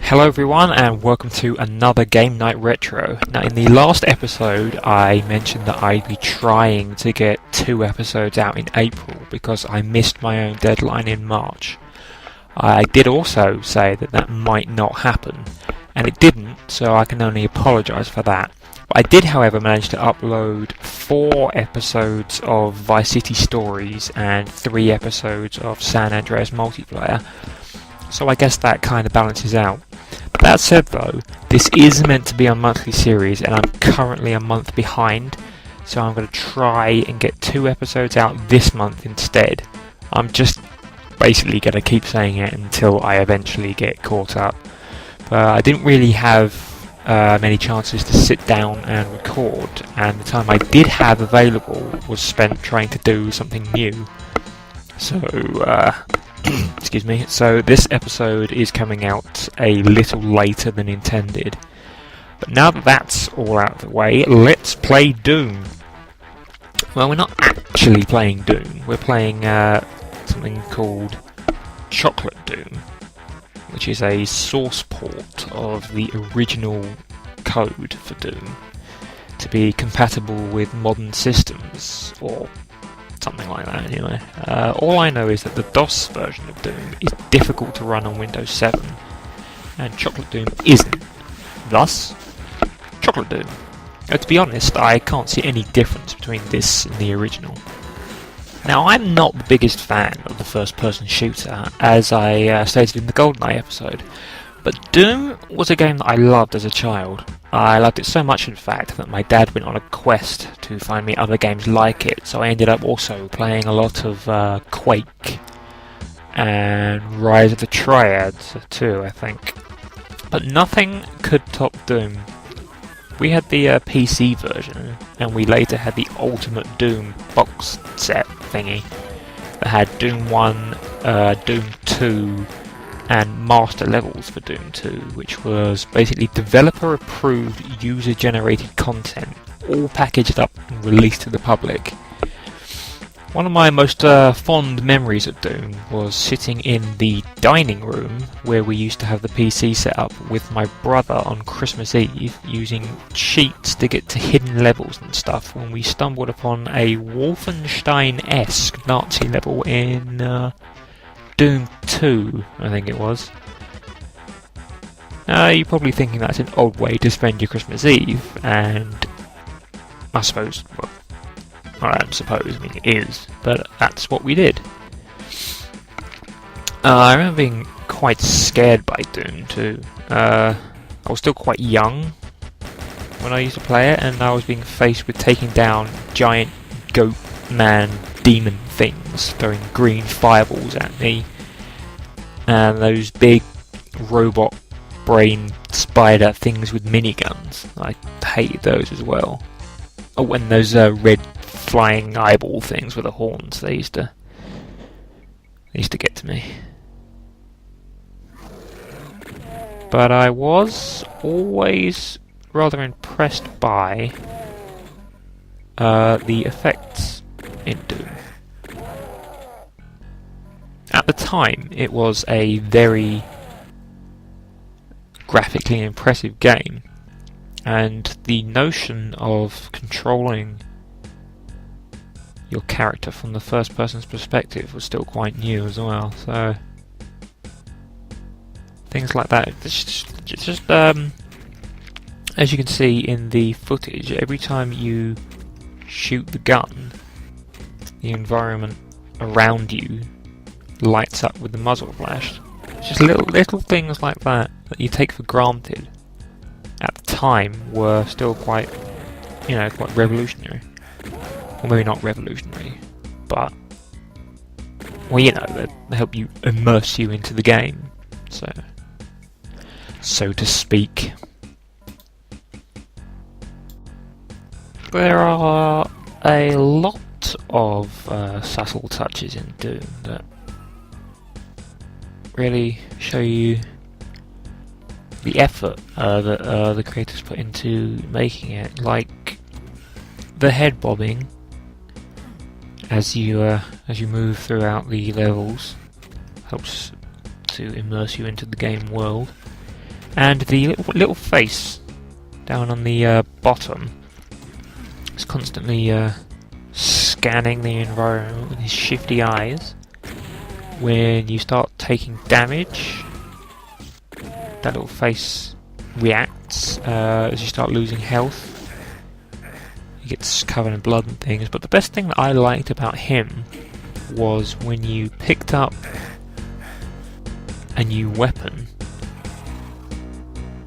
Hello everyone and welcome to another Game Night Retro. Now in the last episode I mentioned that I'd be trying to get 2 episodes out in April because I missed my own deadline in March. I did also say that that might not happen, and it didn't, so I can only apologise for that. I did however manage to upload 4 episodes of Vice City Stories and 3 episodes of San Andreas Multiplayer, so I guess that kind of balances out. That said though, this is meant to be a monthly series and I'm currently a month behind, so I'm going to try and get 2 episodes out this month instead. I'm just basically going to keep saying it until I eventually get caught up. But I didn't really have many chances to sit down and record, and the time I did have available was spent trying to do something new. So, excuse me, so this episode is coming out a little later than intended. But now that that's all out of the way, let's play Doom. Well, we're not actually playing Doom, we're playing something called Chocolate Doom, which is a source port of the original code for Doom to be compatible with modern systems, or something like that anyway. All I know is that the DOS version of Doom is difficult to run on Windows 7, and Chocolate Doom isn't. Thus, Chocolate Doom. To be honest, I can't see any difference between this and the original. Now, I'm not the biggest fan of the first-person shooter, as I stated in the GoldenEye episode, but Doom was a game that I loved as a child. I loved it so much, in fact, that my dad went on a quest to find me other games like it, so I ended up also playing a lot of Quake and Rise of the Triads too, I think. But nothing could top Doom. We had the PC version, and we later had the Ultimate Doom box set thingy that had Doom 1, Doom 2, and master levels for Doom 2, which was basically developer-approved, user-generated content, all packaged up and released to the public. One of my most fond memories of Doom was sitting in the dining room where we used to have the PC set up with my brother on Christmas Eve, using cheats to get to hidden levels and stuff when we stumbled upon a Wolfenstein-esque Nazi level in Doom 2, I think it was. Now you're probably thinking that's an odd way to spend your Christmas Eve, and I suppose, well, I mean it is, but that's what we did. I remember being quite scared by Doom too. I was still quite young when I used to play it, and I was being faced with taking down giant goat man demon things throwing green fireballs at me, and those big robot brain spider things with miniguns. I hated those as well. Oh, and those red flying eyeball things with the horns, they used to get to me. But I was always rather impressed by the effects in Doom. At the time, it was a very graphically impressive game, and the notion of controlling your character from the first person's perspective was still quite new as well, so things like that. It's just as you can see in the footage, every time you shoot the gun, the environment around you lights up with the muzzle flash. It's just little things like that that you take for granted at the time were still quite revolutionary. Well, maybe not revolutionary, but well, they help you immerse you into the game, so to speak. There are a lot of subtle touches in Doom that really show you the effort that the creators put into making it, like the head bobbing as you move throughout the levels, helps to immerse you into the game world. And the little face down on the bottom is constantly scanning the environment with his shifty eyes. When you start taking damage, that little face reacts as you start losing health. He gets covered in blood and things, but the best thing that I liked about him was when you picked up a new weapon,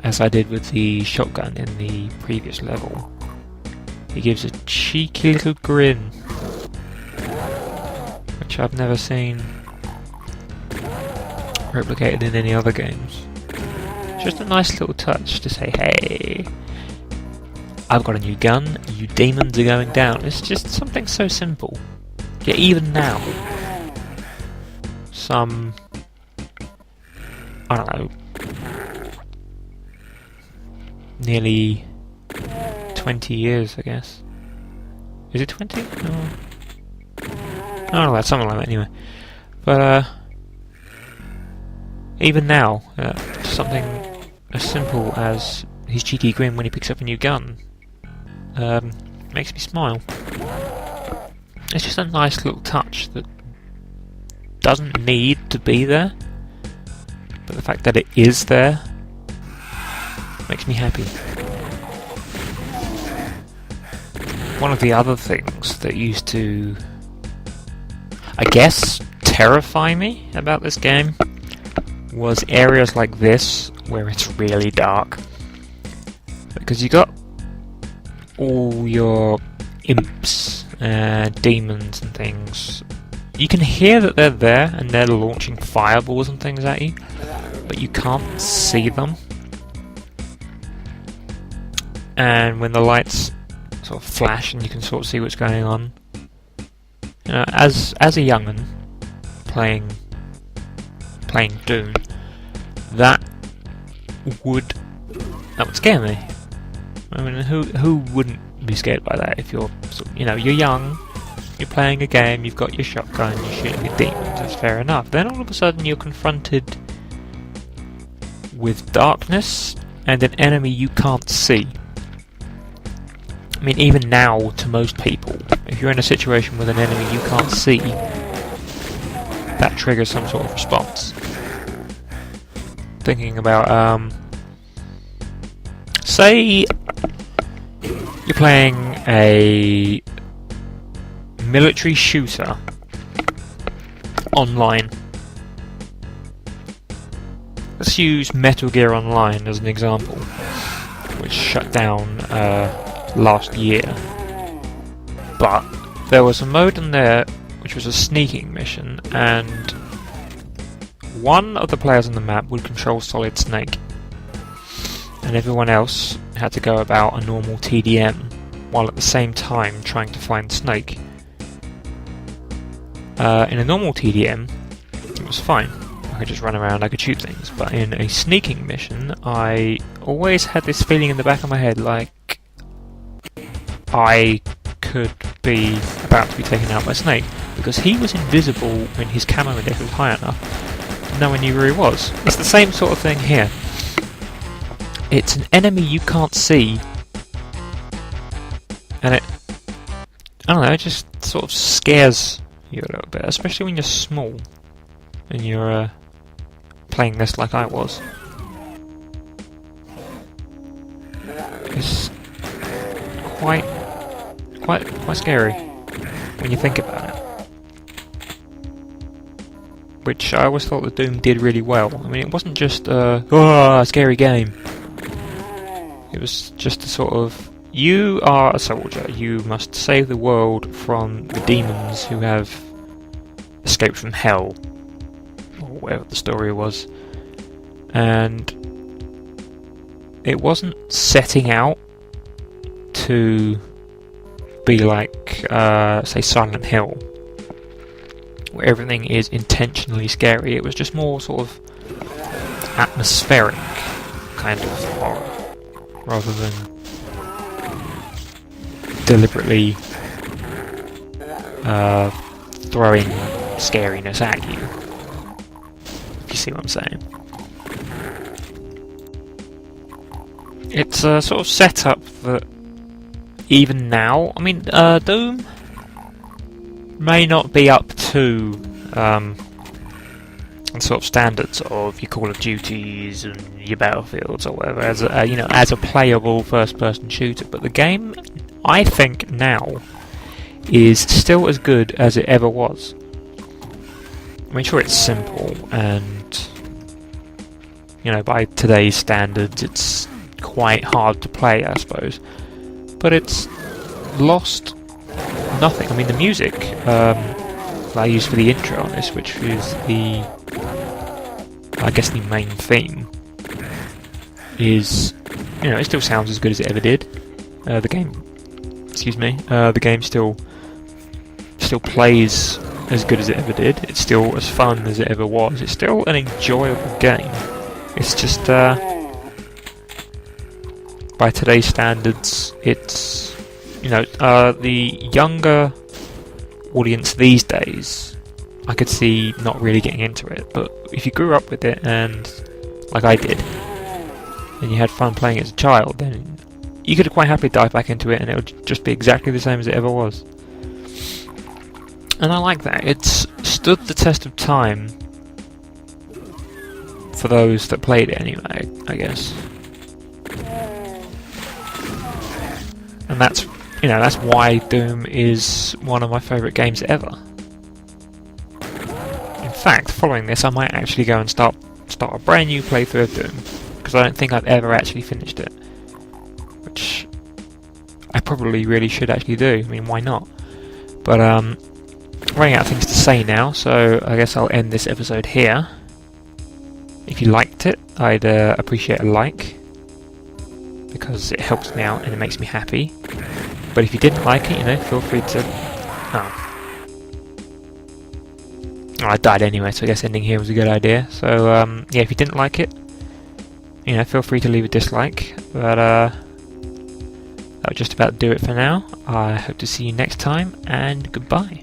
as I did with the shotgun in the previous level. He gives a cheeky little grin, which I've never seen replicated in any other games. Just a nice little touch to say, hey, I've got a new gun, you demons are going down. It's just something so simple. Yet even now, some, I don't know, nearly 20 years, I guess. Is it 20? No. I don't know, that's something like that anyway. But, even now, something as simple as his cheeky grin when he picks up a new gun makes me smile. It's just a nice little touch that doesn't need to be there, but the fact that it is there makes me happy. One of the other things that used to, I guess, terrify me about this game was areas like this where it's really dark, because you got all your imps and demons and things. You can hear that they're there and they're launching fireballs and things at you, but you can't see them. And when the lights sort of flash and you can sort of see what's going on, you know, as a young'un playing Doom, that would scare me. I mean, who wouldn't be scared by that? If you're, you know, you're young, you're playing a game, you've got your shotgun, you're shooting at demons. That's fair enough. Then all of a sudden you're confronted with darkness and an enemy you can't see. I mean, even now, to most people, if you're in a situation with an enemy you can't see, that triggers some sort of response. Thinking about, say you're playing a military shooter online. Let's use Metal Gear Online as an example, which shut down last year. But there was a mode in there which was a sneaking mission, and one of the players on the map would control Solid Snake, and everyone else had to go about a normal TDM while at the same time trying to find Snake. In a normal TDM, it was fine. I could just run around, I could shoot things. But in a sneaking mission, I always had this feeling in the back of my head like I could be about to be taken out by Snake, because he was invisible when his camo index was high enough. No one knew where he was. It's the same sort of thing here. It's an enemy you can't see, and it, I don't know, it just sort of scares you a little bit, especially when you're small and you're playing this like I was. It's quite scary when you think about it. Which I always thought that Doom did really well. I mean, it wasn't just a scary game. It was just a sort of, you are a soldier, you must save the world from the demons who have escaped from hell, or whatever the story was. And it wasn't setting out to be like, say, Silent Hill, where everything is intentionally scary. It was just more sort of atmospheric kind of horror, rather than deliberately throwing scariness at you, if you see what I'm saying. It's a sort of setup that even now, I mean, Doom may not be up to sort of standards of your Call of Duties and your Battlefields or whatever as a, as a playable first-person shooter, but the game, I think now, is still as good as it ever was. I mean, sure, it's simple, and by today's standards, it's quite hard to play, I suppose, but it's lost nothing. I mean, the music that I used for the intro on this, which is I guess the main theme, is, it still sounds as good as it ever did. The game still plays as good as it ever did. It's still as fun as it ever was. It's still an enjoyable game. It's just, by today's standards, it's, the younger audience these days, I could see not really getting into it, but if you grew up with it, and like I did, and you had fun playing it as a child, then you could quite happily dive back into it and it would just be exactly the same as it ever was. And I like that. It's stood the test of time for those that played it anyway, I guess. And that's why Doom is one of my favourite games ever. In fact, following this, I might actually go and start a brand new playthrough of Doom, because I don't think I've ever actually finished it, which I probably really should actually do. I mean, why not? But running out of things to say now, so I guess I'll end this episode here. If you liked it, I'd appreciate a like, because it helps me out and it makes me happy. But if you didn't like it, feel free to... Oh, I died anyway, so I guess ending here was a good idea. So, yeah, if you didn't like it, feel free to leave a dislike. But, that would just about do it for now. I hope to see you next time, and goodbye.